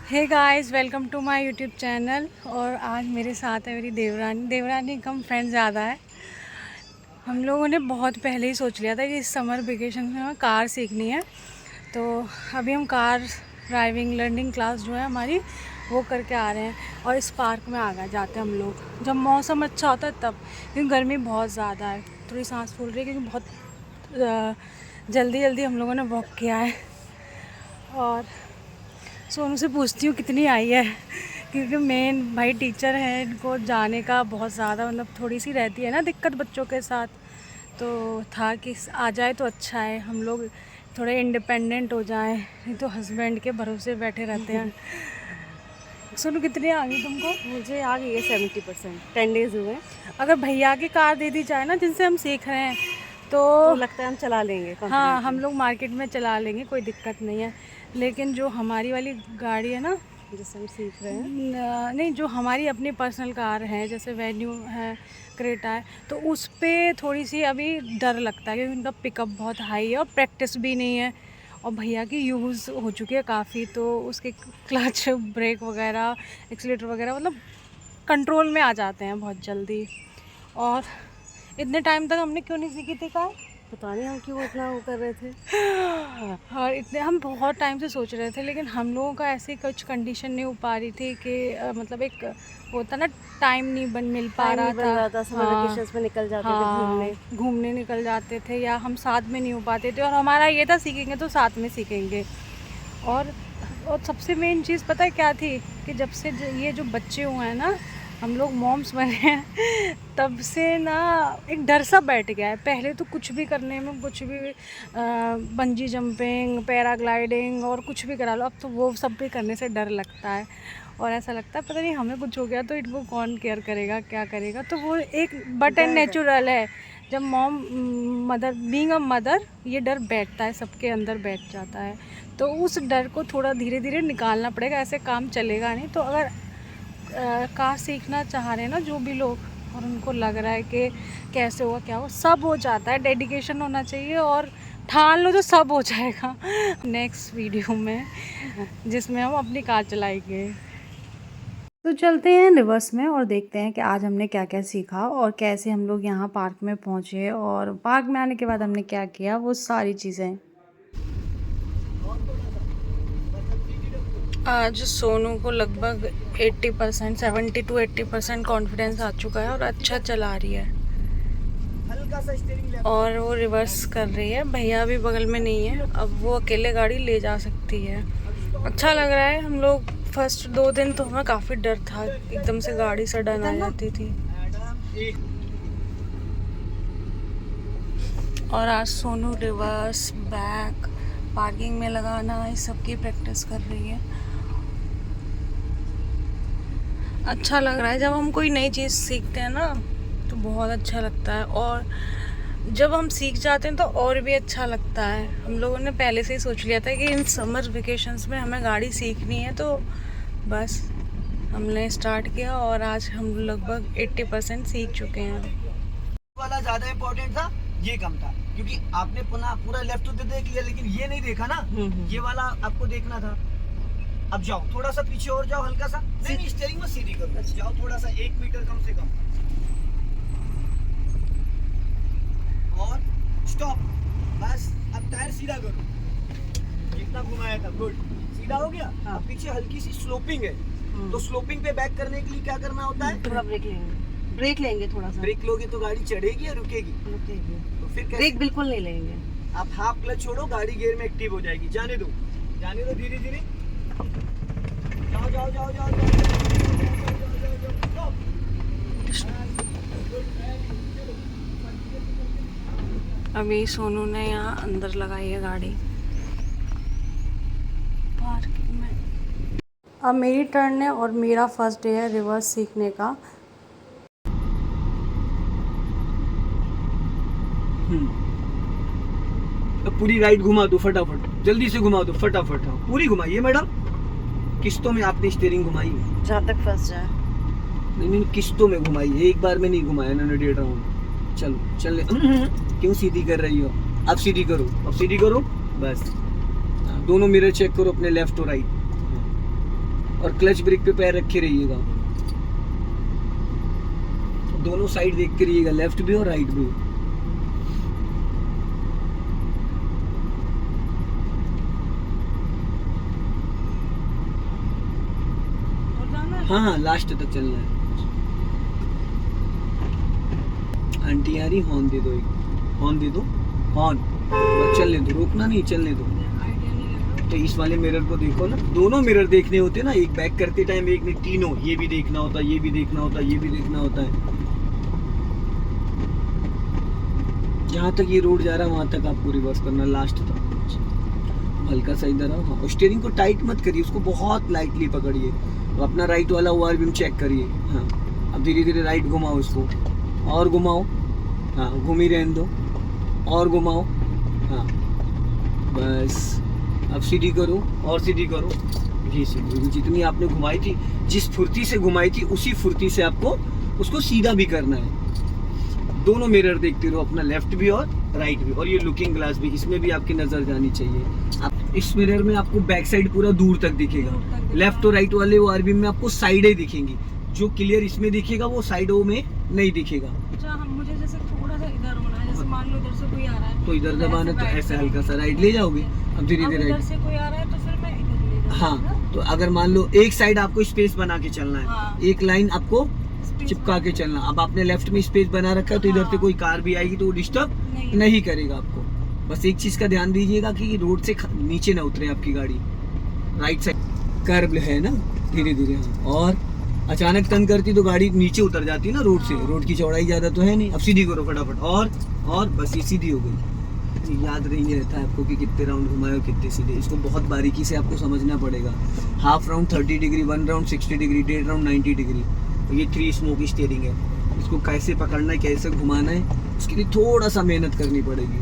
Hey guys, welcome to my YouTube channel. और आज मेरे साथ है मेरी देवरानी कम फ्रेंड ज़्यादा है। हम लोगों ने बहुत पहले ही सोच लिया था कि इस समर वेकेशन में हमें कार सीखनी है। तो अभी हम कार ड्राइविंग लर्निंग क्लास जो है हमारी वो करके आ रहे हैं और इस पार्क में आ गए जाते हैं हम लोग जब मौसम अच्छा होता है तब, क्योंकि गर्मी बहुत ज़्यादा है। थोड़ी सांस फूल रही है क्योंकि बहुत जल्दी जल्दी हम लोगों ने वॉक किया है। और सोनू से पूछती हूँ कितनी आई है, क्योंकि मेन भाई टीचर है, इनको जाने का बहुत ज़्यादा मतलब थोड़ी सी रहती है ना दिक्कत बच्चों के साथ। तो था कि आ जाए तो अच्छा है, हम लोग थोड़े इंडिपेंडेंट हो जाएं, नहीं तो हस्बैंड के भरोसे बैठे रहते हैं। सोनू कितनी आ गई तुमको? मुझे आ गई है 70%। 10 डेज हुए अगर भैया की कार दे दी जाए ना जिनसे हम सीख रहे हैं तो तो लगता है हम चला लेंगे हाँ, हम कॉन्फिडेंटली। लोग मार्केट में चला लेंगे, कोई दिक्कत नहीं है। लेकिन जो हमारी वाली गाड़ी है ना, जिससे हम सीख रहे हैं। नहीं, जो हमारी अपनी पर्सनल कार है जैसे वेन्यू है, क्रेटा है, तो उस पे थोड़ी सी अभी डर लगता है क्योंकि उनका पिकअप बहुत हाई है और प्रैक्टिस भी नहीं है। और भैया की यूज़ हो चुकी है काफ़ी, तो उसके क्लच ब्रेक वगैरह एक्सीलेटर वगैरह मतलब कंट्रोल में आ जाते हैं बहुत जल्दी। और इतने टाइम तक हमने क्यों नहीं सीखी थी कार? पता नहीं हम क्यों इतना वो कर रहे थे। और इतने हम बहुत टाइम से सोच रहे थे, लेकिन हम लोगों का ऐसी कुछ कंडीशन नहीं हो पा रही थी कि मतलब एक होता ना, टाइम नहीं मिल पा टाइम रहा नहीं बन था। रहा था, समर हाँ, वेकेशंस में निकल जाते थे हाँ, घूमने। घूमने निकल जाते थे या हम साथ में नहीं हो पाते थे, और हमारा ये था सीखेंगे तो साथ में सीखेंगे। और और सबसे मेन चीज़ पता है क्या थी, कि जब से ये जो बच्चे हुए हैं ना, हम लोग मॉम्स बने हैं तब से ना एक डर सा बैठ गया है। पहले तो कुछ भी करने में, कुछ भी बंजी जंपिंग, पैराग्लाइडिंग और कुछ भी करा लो, अब तो वो सब भी करने से डर लगता है। और ऐसा लगता है पता नहीं हमें कुछ हो गया तो इनको कौन केयर करेगा, क्या करेगा। तो वो एक बट एंड डर है। नेचुरल है। जब mom mother being a mother, ये डर बैठता है, सबके अंदर बैठ जाता है। तो उस डर को थोड़ा धीरे धीरे निकालना पड़ेगा, ऐसे काम चलेगा नहीं। तो अगर कार सीखना चाह रहे हैं ना जो भी लोग, और उनको लग रहा है कि कैसे होगा क्या हो, सब हो जाता है, डेडिकेशन होना चाहिए और ठान लो तो सब हो जाएगा। नेक्स्ट वीडियो में जिसमें हम अपनी कार चलाएंगे। तो चलते हैं रिवर्स में और देखते हैं कि आज हमने क्या क्या सीखा और कैसे हम लोग यहाँ पार्क में पहुँचे, और पार्क में आने के बाद हमने क्या किया, वो सारी चीज़ें। आज सोनू को लगभग 80%, 70 to 80% कॉन्फिडेंस आ चुका है और अच्छा चला रही है। और वो रिवर्स कर रही है, भैया भी बगल में नहीं है, अब वो अकेले गाड़ी ले जा सकती है। अच्छा लग रहा है। हम लोग फर्स्ट 2 दिन तो हमें काफ़ी डर था, एकदम से गाड़ी सडन आ जाती थी। और आज सोनू रिवर्स, बैक, पार्किंग में लगाना, इस सब की प्रैक्टिस कर रही है। अच्छा लग रहा है। जब हम कोई नई चीज़ सीखते हैं ना तो बहुत अच्छा लगता है, और जब हम सीख जाते हैं तो और भी अच्छा लगता है। हम लोगों ने पहले से ही सोच लिया था कि इन समर वेकेशंस में हमें गाड़ी सीखनी है, तो बस हमने स्टार्ट किया और आज हम लगभग 80% सीख चुके हैं। वाला ज्यादा इम्पोर्टेंट था, ये कम था, क्योंकि आपने पुनः पूरा लेफ्ट तो देख लिया लेकिन ये नहीं देखा ना, ये वाला आपको देखना था। अब जाओ थोड़ा सा पीछे और जाओ, हल्का सा, नहीं स्टीयरिंग में सीधी करो, जाओ थोड़ा सा 1 मीटर कम से कम, और स्टॉप। बस अब टायर सीधा करो, जितना घुमाया था, गुड, सीधा हो गया। हाँ। अब पीछे हल्की सी स्लोपिंग है, तो स्लोपिंग पे बैक करने के लिए क्या करना होता है? थोड़ा ब्रेक लेंगे थोड़ा सा। ब्रेक लोगे तो गाड़ी चढ़ेगी या रुकेगी? रुकेगी। तो फिर कैसे? ब्रेक बिल्कुल नहीं लेंगे। आप हाफ क्लच छोड़ो, गाड़ी गियर में एक्टिव हो जाएगी। जाने दो धीरे धीरे, जाओ जाओ जाओ जाओ जाओ। अभी सोनू ने यहाँ अंदर लगाई है गाड़ी पार्किंग में। अब मेरी टर्न है और मेरा फर्स्ट डे है रिवर्स सीखने का। अब पूरी राइड घुमा दो फटाफट, जल्दी से घुमा दो फटाफट। हाँ, पूरी घुमाइए मैडम। किस्तों में आपने स्टीयरिंग घुमाई है? जहाँ तक फंस जाए। नहीं, किस्तों में घुमाइए, एक बार में नहीं घुमाया ना 1.5 राउंड। चलो चल, क्यों सीधी कर रही हो? अब सीधी करो, अब सीधी करो, बस। दोनों मिरर चेक करो अपने, लेफ्ट और राइट। और क्लच ब्रेक पे पैर रखे रहिएगा, दोनों साइड देख के रहिएगा, लेफ्ट भी और राइट भी। हाँ हाँ लास्ट तक चलना है। आंटी आ रही, हॉर्न दे दो, एक हॉर्न दे दो, हॉर्न बस चलने दो, रोकना नहीं, चलने दो। तो इस वाले मिरर को देखो ना, दोनों मिरर देखने होते हैं ना, एक बैक करते टाइम, एक नहीं, तीनों, ये भी देखना होता है, ये भी देखना होता है, ये भी देखना होता है। जहाँ तक ये रोड जा रहा है वहाँ तक आपको रिवर्स करना, लास्ट तक। हल्का सा इधर आओ, हाँ, स्टीयरिंग को टाइट मत करिए, उसको बहुत लाइटली पकड़िए। तो अपना राइट वाला ओआरवीएम चेक करिए। हाँ, अब धीरे धीरे राइट घुमाओ इसको, और घुमाओ, हाँ घूम ही रहने दो, और घुमाओ, हाँ बस। अब सीधी करो, और सीधी करो, ये सीधी, जितनी आपने घुमाई थी, जिस फुर्ती से घुमाई थी उसी फुर्ती से आपको उसको सीधा भी करना है। दोनों मिरर देखते रहो, अपना लेफ्ट भी और राइट भी, और ये लुकिंग ग्लास भी, इसमें भी आपकी नजर जानी चाहिए। आप इस मिरर में आपको बैक साइड पूरा दूर तक दिखेगा, लेफ्ट और राइट वाले ओआरवीएम में आपको साइडें दिखेंगी, जो क्लियर इसमें दिखेगा वो साइडों में नहीं दिखेगा। अच्छा, मुझे जैसे थोड़ा सा इधर होना है, जैसे मान लो इधर से कोई आ रहा है तो इधर दबाना, तो ऐसे हल्का सा राइट ले जाओगे। अब धीरे धीरे इधर राइट, से कोई आ रहा है तो फिर मैं इधर ले जाऊंगा। हाँ, तो अगर मान लो एक साइड आपको स्पेस बना के चलना है, हाँ। एक लाइन आपको चिपका के चलना। अब आपने लेफ्ट में स्पेस बना रखा है, तो इधर से कोई कार भी आएगी तो वो डिस्टर्ब नहीं करेगा आपको। बस एक चीज का ध्यान दीजिएगा कि रोड से नीचे ना उतरे आपकी गाड़ी। राइट साइड कर्व है ना, धीरे धीरे, हाँ, और अचानक तंग करती तो गाड़ी नीचे उतर जाती है ना रोड से, रोड की चौड़ाई ज्यादा तो है नहीं। अब सीधी करो फटाफट, और बस ये सीधी हो गई। याद नहीं रहता है आपको कि कितने राउंड घुमाए और कितने सीधे, इसको बहुत बारीकी से आपको समझना पड़ेगा। Half round 30 degree, 1 round 60 degree, 1.5 round 90 degree. ये 3 स्मोक स्टीयरिंग है, इसको कैसे पकड़ना है, कैसे घुमाना है, उसके लिए थोड़ा सा मेहनत करनी पड़ेगी,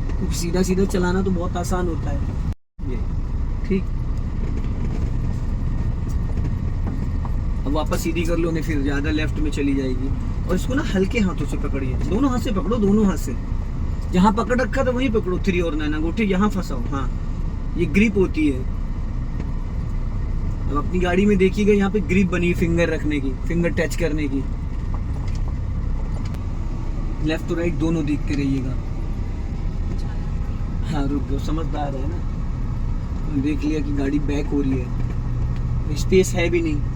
क्योंकि सीधा सीधा चलाना तो बहुत आसान होता है ये। ठीक, अब वापस सीधी कर लो, नहीं फिर ज्यादा लेफ्ट में चली जाएगी। और इसको ना हल्के हाथों से पकड़िए, दोनों हाथ से पकड़ो, दोनों हाथ से। जहाँ पकड़ रखा था वहीं पकड़ो, 3 और 9 अंगूठे यहाँ फंसाओ, हाँ ये ग्रिप होती है। अब अपनी गाड़ी में देखिएगा, यहाँ पे ग्रिप बनी, फिंगर रखने की, फिंगर टच करने की। लेफ्ट और राइट दोनों देख के रहिएगा। हाँ रुक जाओ, समझदार है ना, देख लिया कि गाड़ी बैक हो रही है, स्पेस है भी नहीं।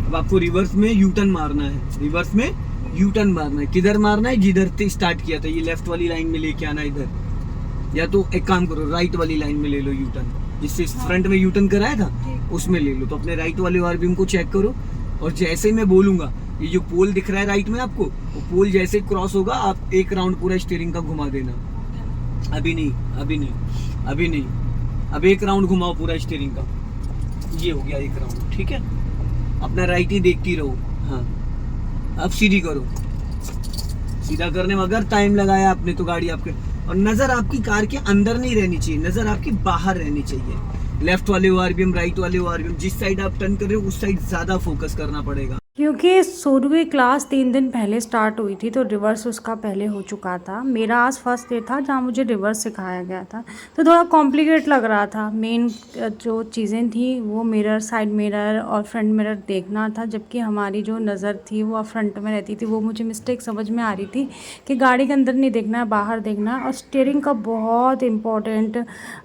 अब आपको रिवर्स में यू टर्न मारना है, रिवर्स में यू टर्न मारना है। किधर मारना है, जिधर से स्टार्ट किया था, ये लेफ्ट वाली लाइन में लेके आना इधर, या तो एक काम करो राइट वाली लाइन में ले लो यू टर्न, जिससे फ्रंट में यू टर्न कराया था उसमें ले लो। तो अपने राइट वाले ओआरवीएम को चेक करो, और जैसे मैं बोलूंगा, ये जो पोल दिख रहा है राइट में आपको, वो पोल जैसे क्रॉस होगा, आप 1 राउंड पूरा स्टीयरिंग का घुमा देना। अभी नहीं, अभी नहीं, अभी नहीं, अब 1 राउंड घुमाओ पूरा स्टीयरिंग का। ये हो गया 1 राउंड, ठीक है। अपना राइट ही देखती रहो, हाँ। अब सीधी करो, सीधा करने में अगर टाइम लगाया आपने तो गाड़ी आपके, और नजर आपकी कार के अंदर नहीं रहनी चाहिए, नजर आपकी बाहर रहनी चाहिए। लेफ्ट वाले ओआरवीएम, राइट वाले ओआरवीएम, जिस साइड आप टर्न कर रहे हो उस साइड ज्यादा फोकस करना पड़ेगा। क्योंकि शुरू की क्लास 3 दिन पहले स्टार्ट हुई थी, तो रिवर्स उसका पहले हो चुका था। मेरा आज फर्स्ट डे था जहाँ मुझे रिवर्स सिखाया गया था, तो थोड़ा कॉम्प्लिकेट लग रहा था। मेन जो चीज़ें थी वो मिरर, साइड मिरर और फ्रंट मिरर देखना था, जबकि हमारी जो नज़र थी वो फ्रंट में रहती थी। वो मुझे मिस्टेक समझ में आ रही थी कि गाड़ी के अंदर नहीं देखना है, बाहर देखना है। और स्टीयरिंग का बहुत इम्पोर्टेंट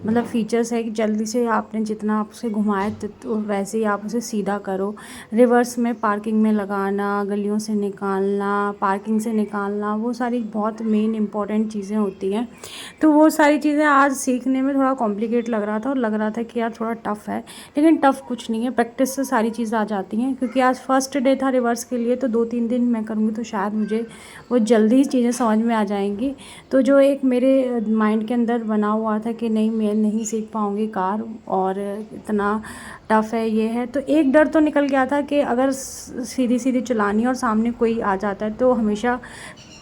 मतलब फीचर्स है कि जल्दी से आपने जितना आपसे घुमाए तो वैसे ही आप उसे सीधा करो। रिवर्स में पार्किंग में लगाना, गलियों से निकालना, पार्किंग से निकालना, वो सारी बहुत मेन इंपॉर्टेंट चीज़ें होती हैं। तो वो सारी चीज़ें आज सीखने में थोड़ा कॉम्प्लिकेट लग रहा था, और लग रहा था कि यार थोड़ा टफ़ है, लेकिन टफ़ कुछ नहीं है, प्रैक्टिस से सारी चीज़ें आ जाती हैं। क्योंकि आज फर्स्ट डे था रिवर्स के लिए, तो 2-3 दिन मैं करूँगी तो शायद मुझे वो जल्दी ही चीज़ें समझ में आ जाएंगी। तो जो एक मेरे माइंड के अंदर बना हुआ था कि नहीं मैं नहीं सीख पाऊँगी कार, और इतना टफ़ है, ये है, तो एक डर तो निकल गया था कि अगर सीधी सीधी चलानी है और सामने कोई आ जाता है तो हमेशा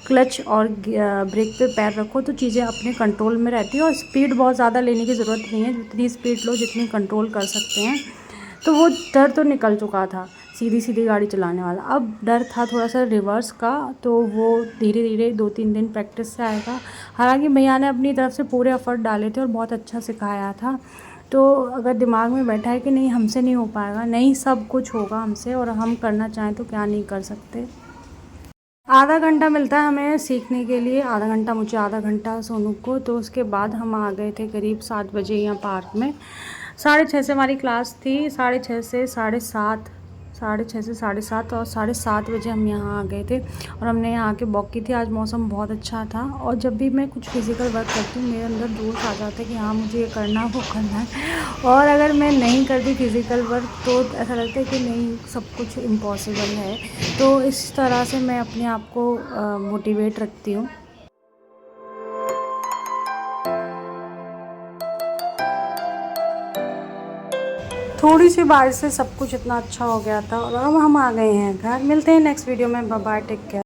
क्लच और ब्रेक पे पैर रखो, तो चीज़ें अपने कंट्रोल में रहती है। और स्पीड बहुत ज़्यादा लेने की ज़रूरत नहीं है, जितनी स्पीड लो जितनी कंट्रोल कर सकते हैं। तो वो डर तो निकल चुका था। सीधी सीधी गाड़ी चलाने वाला। अब डर था थोड़ा सा रिवर्स का, तो वो धीरे धीरे 2-3 दिन प्रैक्टिस से आएगा। हालांकि भैया ने अपनी तरफ से पूरे एफर्ट डाले थे और बहुत अच्छा सिखाया था। तो अगर दिमाग में बैठा है कि नहीं हमसे नहीं हो पाएगा, नहीं, सब कुछ होगा हमसे, और हम करना चाहें तो क्या नहीं कर सकते। आधा घंटा मिलता है हमें सीखने के लिए, आधा घंटा मुझे, आधा घंटा सोनू को। तो उसके बाद हम आ गए थे करीब 7 बजे यहाँ पार्क में। 6:30 से हमारी क्लास थी, 6:30 से 7:30, 6:30 से 7:30, और 7:30 बजे हम यहाँ आ गए थे और हमने यहाँ के वॉक की थी। आज मौसम बहुत अच्छा था, और जब भी मैं कुछ फिज़िकल वर्क करती हूँ मेरे अंदर जोश आ जाता है कि हाँ मुझे ये करना है, वो करना है। और अगर मैं नहीं करती फिज़िकल वर्क तो ऐसा लगता है कि नहीं, सब कुछ इम्पॉसिबल है। तो इस तरह से मैं अपने आप को मोटिवेट रखती हूँ। थोड़ी सी बारिश से सब कुछ इतना अच्छा हो गया था, और अब हम आ गए हैं घर। मिलते हैं नेक्स्ट वीडियो में। Bye bye, take care.